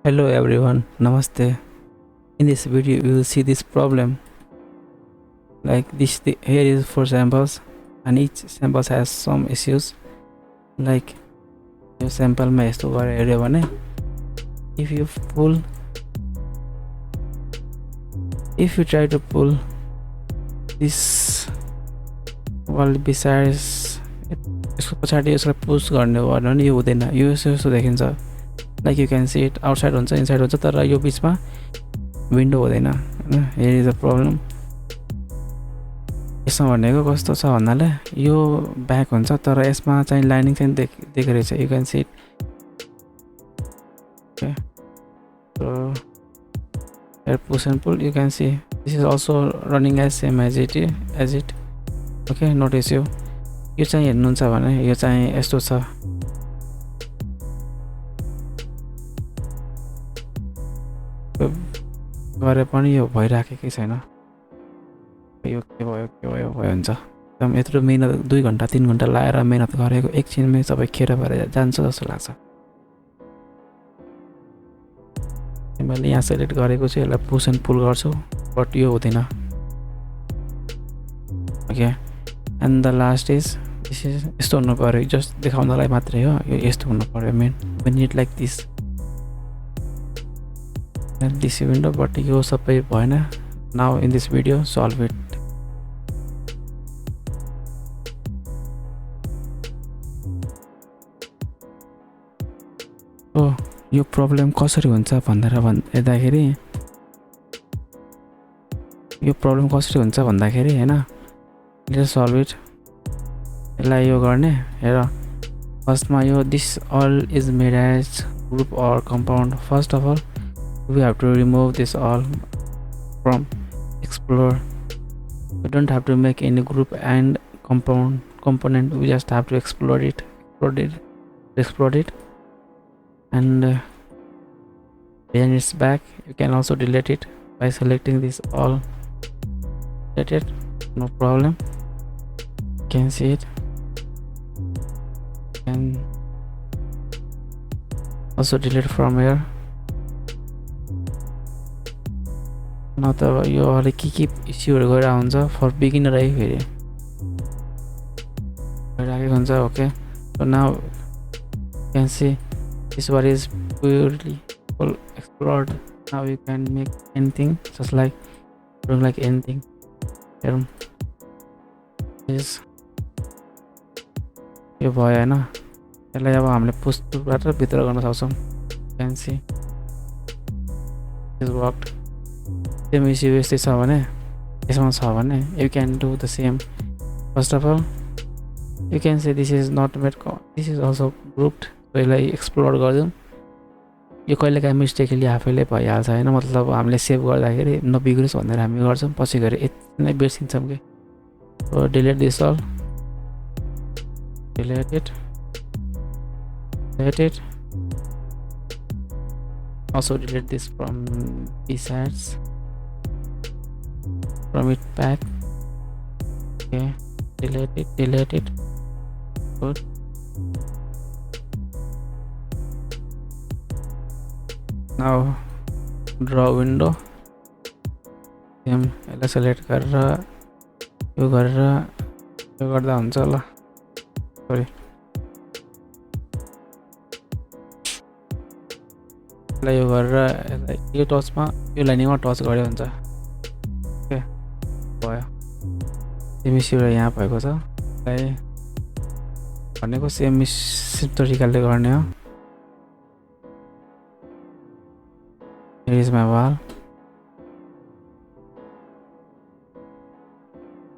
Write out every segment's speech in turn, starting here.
Hello everyone, Namaste. In this video, you will see this problem. Like this, here is 4 samples, and each sample has some issues. Like yo sample यस्तो गरेर हेऱ्यो भने, if you try to pull this wall besides यसको पछाडि यसलाई push गर्ने हो भने यो हुँदैन, यो यस्तो देखिन्छ. Like you can see it outside हुन्छ, inside हुन्छ, तर यो बीचमा विन्डो हुँदैन हैन. here is a problem. यसमा भनेको कस्तो छ भन्नाले यो ब्याक हुन्छ तर यसमा चाहिँ लाइनिङ चाहिँ देखेको रहेछ. You can see it. Okay, so here push and pull, you can see this is also running as same as it. Okay, notice यो चाहिँ हेर्नुहुन्छ भने यो चाहिँ यस्तो छ. गरे पनि यो भइराखेकै छैन. यो के भयो हुन्छ. एकदम यत्रो मेहनत 2 घण्टा 3 घण्टा लाएर मेहनत गरेको एकछिनमै सबै खेर भएर जान्छ जस्तो लाग्छ. मैले यहाँ सेलेक्ट गरेको चाहिँ यसलाई पुश एन्ड पुल गर्छु, बट यो हुँदैन. Okay, and the last is this is यस्तो हुनु पर्यो. जस्ट देखाउनलाई मात्रै हो, यो यस्तो हुनु पर्यो. Main we need like this and this window, but यो सबै भएन. Now in this video solve it. यो प्रब्लम कसरी हुन्छ भनेर हेर्दाखेरि हैन, लेट्स सल्भ इट. यसलाई यो गर्ने हेर. फर्स्टमा यो this all is made as group or compound. First of all we have to remove this all from explore. We don't have to make any group and component. We just have to explode it, and then it's back. You can also delete it by selecting this all. Delete it, no problem. You can see it, and also delete from here. न त यो अलिक के इस्युहरू गइरहेको हुन्छ. फर beginner है फेरि गइरहेको हुन्छ. Okay, so now can see this what is purely full explored. Now you can make anything just like don't like anything. यो भयो होइन. यसलाई अब हामीले पुस्टबाट भित्र गर्न सक्छौँ. Can see is worked. Same issue यस्तै छ भने यसमा छ भने you can do the same. First of all you can say this is not made, this is also grouped. यसलाई एक्सप्लोर गरिदिउँ. यो कहिलेकाहीँ मिस्टेकली आफैले भइहाल्छ होइन. मतलब हामीले सेभ गर्दाखेरि नबिग्रोस् भनेर हामी गर्छौँ, पछि गएर यति नै बिर्सिन्छौँ कि. So delete this all, delete it. Also delete this from besides, from it back. Okay, delete it. Good. Now draw window. Same यसलाई सेलेक्ट गरेर यो गर्दा हुन्छ ल. सरी, यो गरेर यो टचमा यो लाइनिङमा टच गऱ्यो हुन्छ. ओके, भयो. सेम इस्यु यहाँ भएको छ. भनेको सेम तरिकाले गर्ने हो. Here is my wall.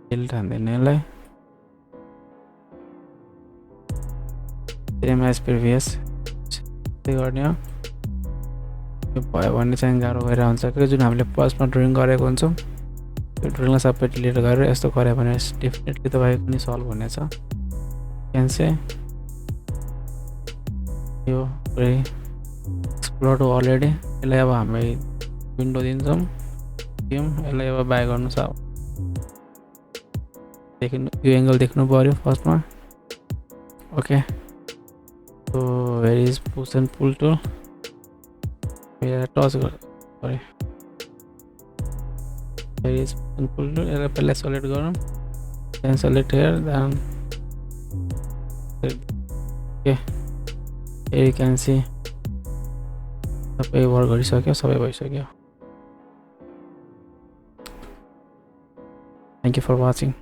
Build हान्दैन यसलाई. सेम एज प्रिभियस गर्ने हो. यो भयो भने चाहिँ गाह्रो भइरहेको हुन्छ कि जुन हामीले फर्स्टमा ड्रइङ गरेको हुन्छौँ त्यो ड्रइङलाई सबै डिलिट गरेर यस्तो गऱ्यो भने डेफिनेटली तपाईँको पनि सल्भ हुनेछ. क्यान से यो पुरै एक्सप्लोर हो अलरेडी. यसलाई अब हामी विन्डो दिन्छौँ. यसलाई अब बाई गर्नु छ. यो एङ्गल देख्नु पऱ्यो फर्स्टमा. Okay, so where is push and pull tool. यहाँ टच गर सरी here is pull to पहिला select गरौँ then select here then okay here you can see सबै वर्क गरिसक्यो सबै भइसक्यो Thank you for watching.